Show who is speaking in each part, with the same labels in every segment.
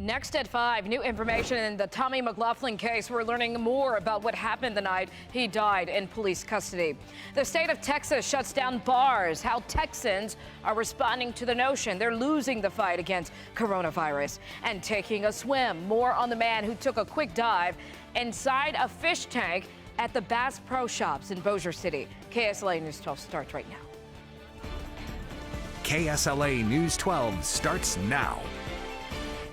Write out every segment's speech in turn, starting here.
Speaker 1: Next at 5, new information in the Tommy McLaughlin case. We're learning more about what happened the night he died in police custody. The state of Texas shuts down bars, how Texans are responding to the notion they're losing the fight against coronavirus, and taking a swim. More on the man who took a quick dive inside a fish tank at the Bass Pro Shops in Bossier City. KSLA News 12 starts right now.
Speaker 2: KSLA News 12 starts now.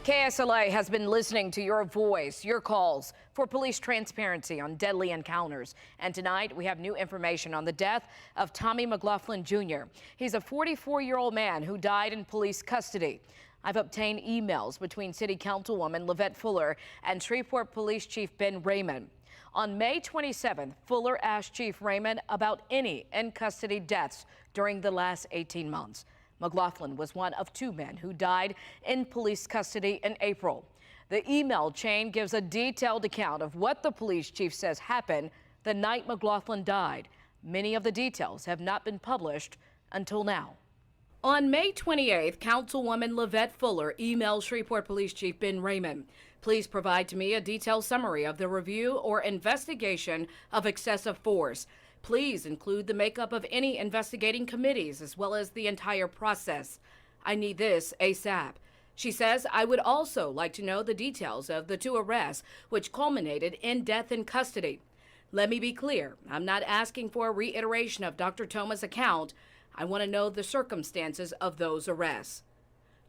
Speaker 1: KSLA has been listening to your voice, your calls for police transparency on deadly encounters. And tonight we have new information on the death of Tommy McLaughlin Jr. He's a 44-year-old man who died in police custody. I've obtained emails between City Councilwoman Livette Fuller and Shreveport Police Chief Ben Raymond. On May 27th, Fuller asked Chief Raymond about any in-custody deaths during the last 18 months. McLaughlin was one of 2 men who died in police custody in April. The email chain gives a detailed account of what the police chief says happened the night McLaughlin died. Many of the details have not been published until now. On May 28th, Councilwoman Livette Fuller emailed Shreveport Police Chief Ben Raymond. Please provide to me a detailed summary of the review or investigation of excessive force. Please include the makeup of any investigating committees as well as the entire process. I need this ASAP. She says, I would also like to know the details of the 2 arrests which culminated in death in custody. Let me be clear. I'm not asking for a reiteration of Dr. Thomas' account. I want to know the circumstances of those arrests.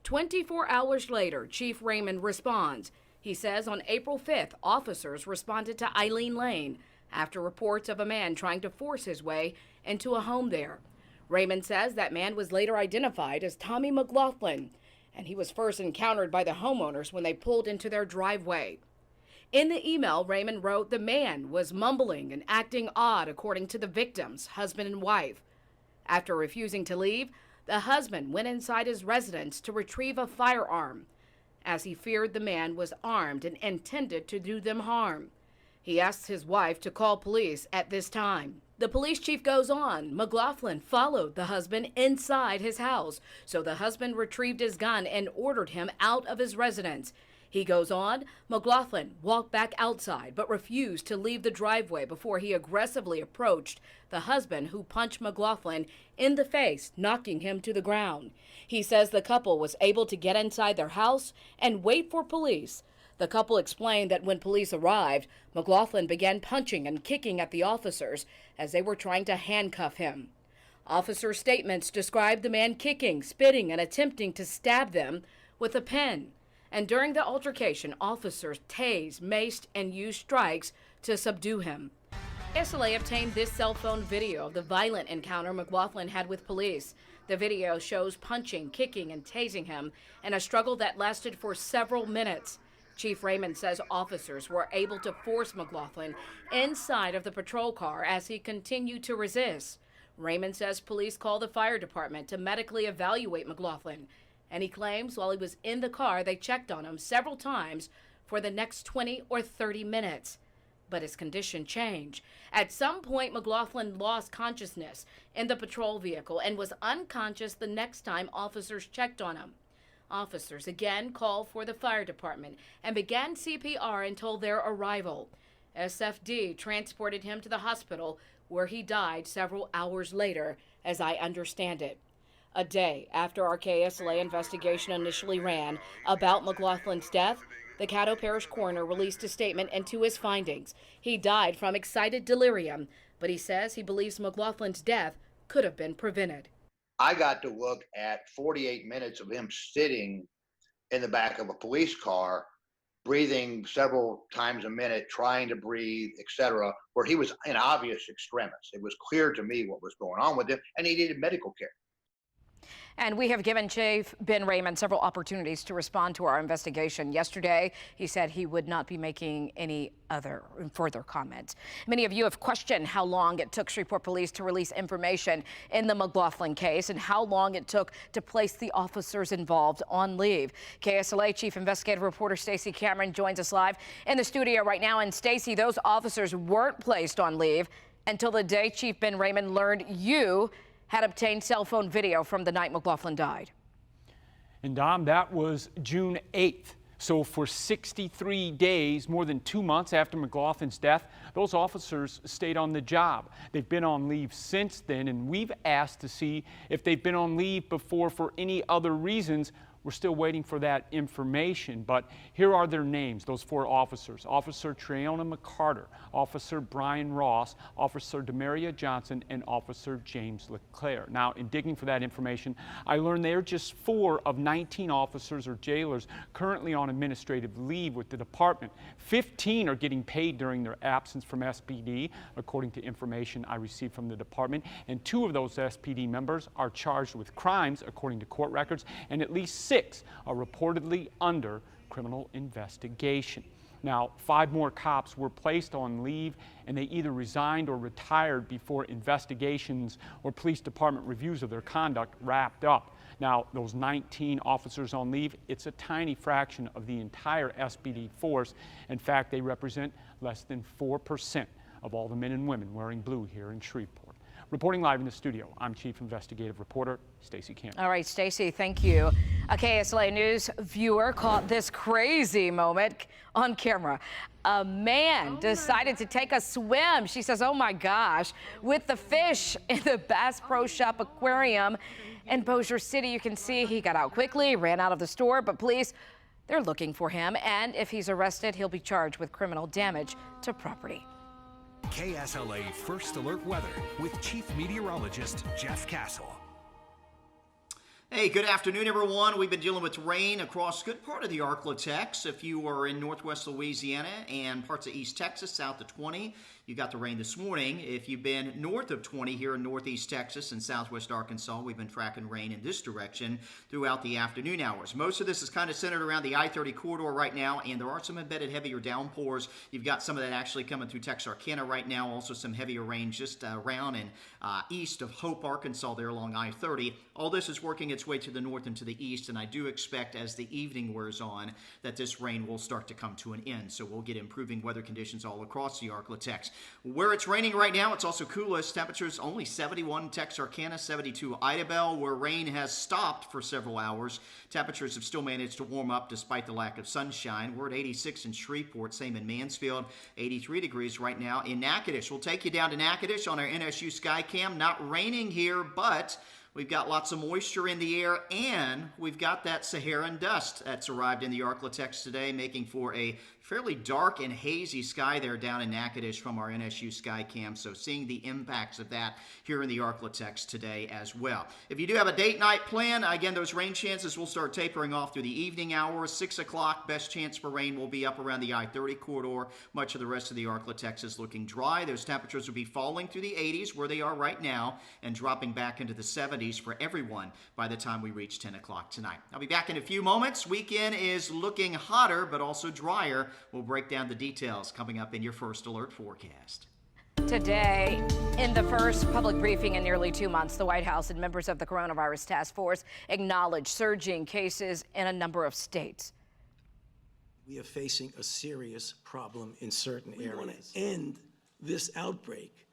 Speaker 1: 24 hours later, Chief Raymond responds. He says on April 5th, officers responded to Eileen Lane after reports of a man trying to force his way into a home there. Raymond says that man was later identified as Tommy McLaughlin, and he was first encountered by the homeowners when they pulled into their driveway. In the email, Raymond wrote the man was mumbling and acting odd, according to the victims, husband and wife. After refusing to leave, the husband went inside his residence to retrieve a firearm, as he feared the man was armed and intended to do them harm. He asks his wife to call police at this time. The police chief goes on. McLaughlin followed the husband inside his house, so the husband retrieved his gun and ordered him out of his residence. He goes on. McLaughlin walked back outside but refused to leave the driveway before he aggressively approached the husband, who punched McLaughlin in the face, knocking him to the ground. He says the couple was able to get inside their house and wait for police. The couple explained that when police arrived, McLaughlin began punching and kicking at the officers as they were trying to handcuff him. Officer statements described the man kicking, spitting, and attempting to stab them with a pen. And during the altercation, officers tased, maced, and used strikes to subdue him. KSLA obtained this cell phone video of the violent encounter McLaughlin had with police. The video shows punching, kicking, and tasing him in a struggle that lasted for several minutes. Chief Raymond says officers were able to force McLaughlin inside of the patrol car as he continued to resist. Raymond says police called the fire department to medically evaluate McLaughlin, and he claims while he was in the car, they checked on him several times for the next 20 or 30 minutes. But his condition changed. At some point, McLaughlin lost consciousness in the patrol vehicle and was unconscious the next time officers checked on him. Officers again called for the fire department and began CPR until their arrival. SFD transported him to the hospital, where he died several hours later, as I understand it. A day after our KSLA investigation initially ran about McLaughlin's death, the Caddo Parish coroner released a statement into his findings. He died from excited delirium, but he says he believes McLaughlin's death could have been prevented.
Speaker 3: I got to look at 48 minutes of him sitting in the back of a police car, breathing several times a minute, trying to breathe, etc., where he was in obvious extremis. It was clear to me what was going on with him, and he needed medical care.
Speaker 1: And we have given Chief Ben Raymond several opportunities to respond to our investigation. Yesterday, he said he would not be making any other further comments. Many of you have questioned how long it took Shreveport Police to release information in the McLaughlin case and how long it took to place the officers involved on leave. KSLA Chief Investigative Reporter Stacey Cameron joins us live in the studio right now. And Stacey, those officers weren't placed on leave until the day Chief Ben Raymond learned you had obtained cell phone video from the night McLaughlin died.
Speaker 4: And Dom, that was June 8th. So for 63 days, more than 2 months after McLaughlin's death, those officers stayed on the job. They've been on leave since then, and we've asked to see if they've been on leave before for any other reasons. We're still waiting for that information, but here are their names, those 4 officers. Officer Treona McCarter, Officer Brian Ross, Officer Demaria Johnson, and Officer James LeClaire. Now, in digging for that information, I learned they're just 4 of 19 officers or jailers currently on administrative leave with the department. 15 are getting paid during their absence from SPD, according to information I received from the department, and 2 of those SPD members are charged with crimes, according to court records, and at least 6 are reportedly under criminal investigation. Now, 5 more cops were placed on leave, and they either resigned or retired before investigations or police department reviews of their conduct wrapped up. Now, those 19 officers on leave, it's a tiny fraction of the entire SPD force. In fact, they represent less than 4% of all the men and women wearing blue here in Shreveport. Reporting live in the studio, I'm Chief Investigative Reporter Stacey Camp.
Speaker 1: All right, Stacey, thank you. A KSLA News viewer caught this crazy moment on camera. A man decided to take a swim, she says, oh my gosh, with the fish in the Bass Pro Shop aquarium in Bossier City. You can see he got out quickly, ran out of the store, but police, they're looking for him. And if he's arrested, he'll be charged with criminal damage to property.
Speaker 2: KSLA First Alert Weather with Chief Meteorologist Jeff Castle.
Speaker 5: Hey, good afternoon, everyone. We've been dealing with rain across a good part of the Arklatex. If you are in northwest Louisiana and parts of East Texas, south of 20, you got the rain this morning. If you've been north of 20 here in northeast Texas and southwest Arkansas, we've been tracking rain in this direction throughout the afternoon hours. Most of this is kind of centered around the I-30 corridor right now, and there are some embedded heavier downpours. You've got some of that actually coming through Texarkana right now. Also some heavier rain just around and east of Hope, Arkansas there along I-30. All this is working its way to the north and to the east, and I do expect as the evening wears on that this rain will start to come to an end. So we'll get improving weather conditions all across the Arklatex. Where it's raining right now, it's also coolest. Temperatures only 71 Texarkana, 72 Idabel, where rain has stopped for several hours. Temperatures have still managed to warm up despite the lack of sunshine. We're at 86 in Shreveport, same in Mansfield, 83 degrees right now in Natchitoches. We'll take you down to Natchitoches on our NSU Skycam. Not raining here, but we've got lots of moisture in the air, and we've got that Saharan dust that's arrived in the Arklatex today, making for a fairly dark and hazy sky there down in Natchitoches from our NSU Skycam. So seeing the impacts of that here in the Arklatex today as well. If you do have a date night plan, again, those rain chances will start tapering off through the evening hours. 6 o'clock, best chance for rain will be up around the I-30 corridor. Much of the rest of the Arklatex is looking dry. Those temperatures will be falling through the 80s where they are right now and dropping back into the 70s for everyone by the time we reach 10 o'clock tonight. I'll be back in a few moments. Weekend is looking hotter but also drier. We'll break down the details coming up in your First Alert forecast.
Speaker 1: Today, in the first public briefing in nearly 2 months, the White House and members of the coronavirus task force acknowledged surging cases in a number of states.
Speaker 6: We are facing a serious problem in certain areas. We want to end this outbreak,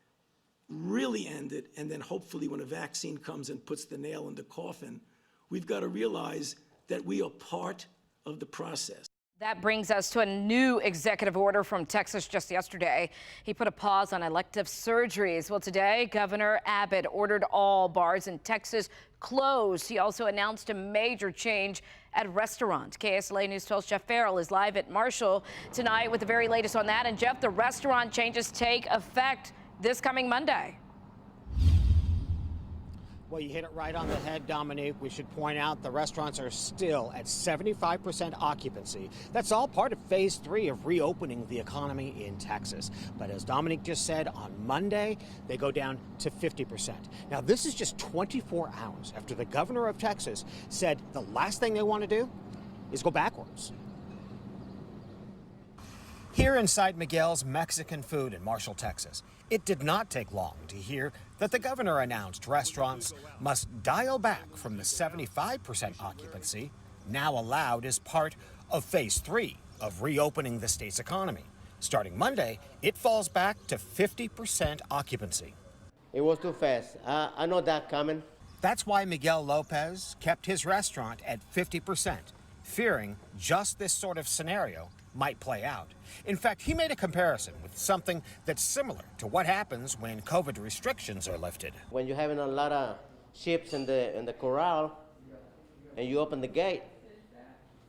Speaker 6: really end it, and then hopefully when a vaccine comes and puts the nail in the coffin, we've got to realize that we are part of the process.
Speaker 1: That brings us to a new executive order from Texas just yesterday. He put a pause on elective surgeries. Well, today, Governor Abbott ordered all bars in Texas closed. He also announced a major change at restaurants. KSLA News 12's Jeff Farrell is live at Marshall tonight with the very latest on that. And Jeff, the restaurant changes take effect this coming Monday.
Speaker 7: Well, you hit it right on the head, Dominique. We should point out the restaurants are still at 75% occupancy. That's all part of phase 3 of reopening the economy in Texas. But as Dominique just said, on Monday, they go down to 50%. Now, this is just 24 hours after the governor of Texas said the last thing they want to do is go backwards. Here inside Miguel's Mexican Food in Marshall, Texas, it did not take long to hear that the governor announced restaurants must dial back from the 75% occupancy now allowed as part of phase 3 of reopening the state's economy. Starting Monday, it falls back to 50% occupancy.
Speaker 8: It was too fast. I know that coming.
Speaker 7: That's why Miguel Lopez kept his restaurant at 50%. fearing just this sort of scenario might play out. In fact, he made a comparison with something that's similar to what happens when COVID restrictions are lifted.
Speaker 8: When you're having a lot of ships in the corral and you open the gate,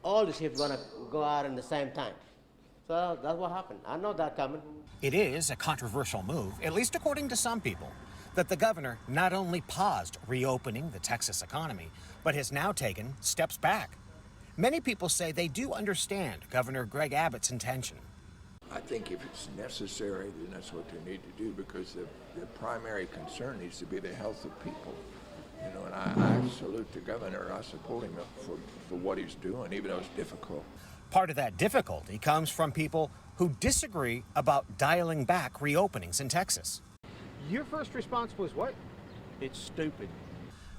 Speaker 8: all the ships gonna go out at the same time. So that's what happened. I know that coming.
Speaker 7: It is a controversial move, at least according to some people, that the governor not only paused reopening the Texas economy, but has now taken steps back. Many people say they do understand Governor Greg Abbott's intention.
Speaker 9: I think if it's necessary, then that's what they need to do, because the primary concern needs to be the health of people. You know, and I salute the governor. I support him for what he's doing, even though it's difficult.
Speaker 7: Part of that difficulty comes from people who disagree about dialing back reopenings in Texas.
Speaker 10: Your first response was what? It's stupid.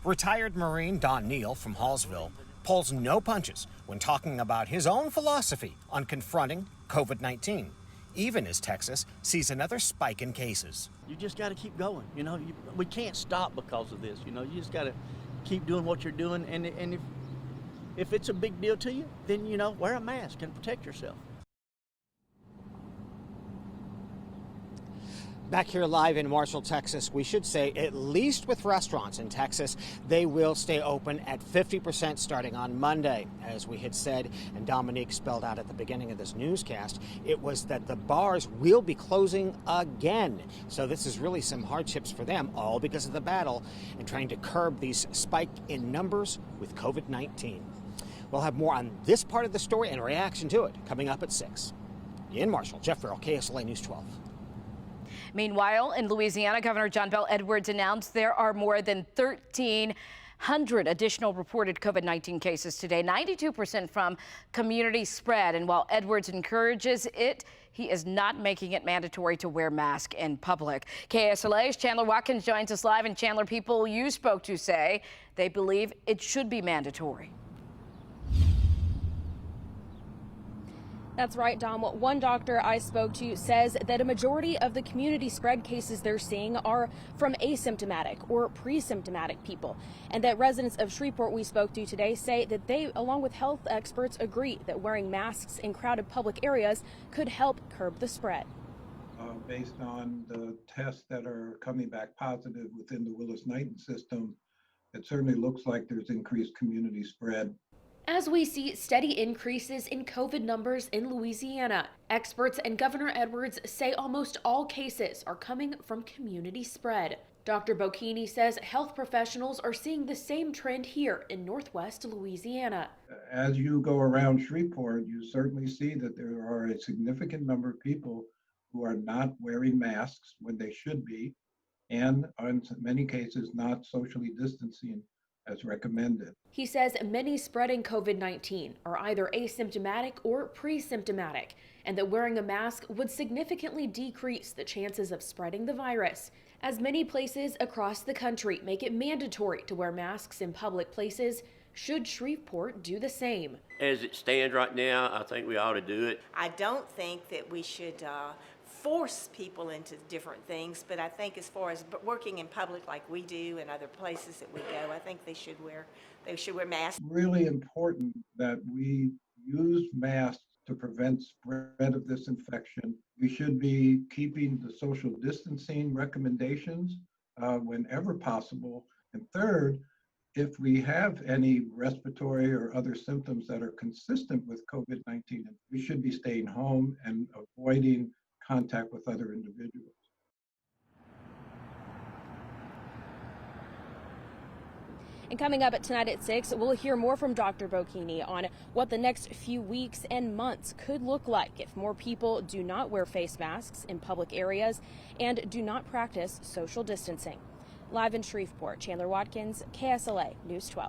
Speaker 7: Retired Marine Don Neal from Hallsville pulls no punches when talking about his own philosophy on confronting COVID-19, even as Texas sees another spike in cases.
Speaker 10: You just got to keep going. You know, we can't stop because of this. You know, you just got to keep doing what you're doing. And if it's a big deal to you, then, you know, wear a mask and protect yourself.
Speaker 7: Back here live in Marshall, Texas, we should say, at least with restaurants in Texas, they will stay open at 50% starting on Monday. As we had said, and Dominique spelled out at the beginning of this newscast, it was that the bars will be closing again. So this is really some hardships for them, all because of the battle and trying to curb these spike in numbers with COVID-19. We'll have more on this part of the story and a reaction to it coming up at 6. In Marshall, Jeff Farrell, KSLA News 12.
Speaker 1: Meanwhile, in Louisiana, Governor John Bel Edwards announced there are more than 1,300 additional reported COVID-19 cases today, 92% from community spread. And while Edwards encourages it, he is not making it mandatory to wear masks in public. KSLA's Chandler Watkins joins us live. And Chandler, people you spoke to say they believe it should be mandatory.
Speaker 11: That's right, Dom. One doctor I spoke to says that a majority of the community spread cases they're seeing are from asymptomatic or pre-symptomatic people, and that residents of Shreveport we spoke to today say that they, along with health experts, agree that wearing masks in crowded public areas could help curb the spread.
Speaker 12: Based on the tests that are coming back positive within the Willis-Knighton system, it certainly looks like there's increased community spread.
Speaker 11: As we see steady increases in COVID numbers in Louisiana, experts and Governor Edwards say almost all cases are coming from community spread. Dr. Bocchini says health professionals are seeing the same trend here in Northwest Louisiana.
Speaker 12: As you go around Shreveport, you certainly see that there are a significant number of people who are not wearing masks when they should be, and in many cases not socially distancing as recommended.
Speaker 11: He says many spreading COVID-19 are either asymptomatic or pre-symptomatic, and that wearing a mask would significantly decrease the chances of spreading the virus, as many places across the country make it mandatory to wear masks in public places. Should Shreveport do the same?
Speaker 13: As it stands right now, I think we ought to do it.
Speaker 14: I don't think that we should force people into different things, but I think as far as working in public like we do and other places that we go, I think they should wear masks.
Speaker 12: Really important that we use masks to prevent spread of this infection. We should be keeping the social distancing recommendations whenever possible. And third, if we have any respiratory or other symptoms that are consistent with COVID-19, we should be staying home and avoiding contact with other individuals.
Speaker 11: And coming up tonight at 6, we'll hear more from Dr. Bocchini on what the next few weeks and months could look like if more people do not wear face masks in public areas and do not practice social distancing. Live in Shreveport, Chandler Watkins, KSLA News 12.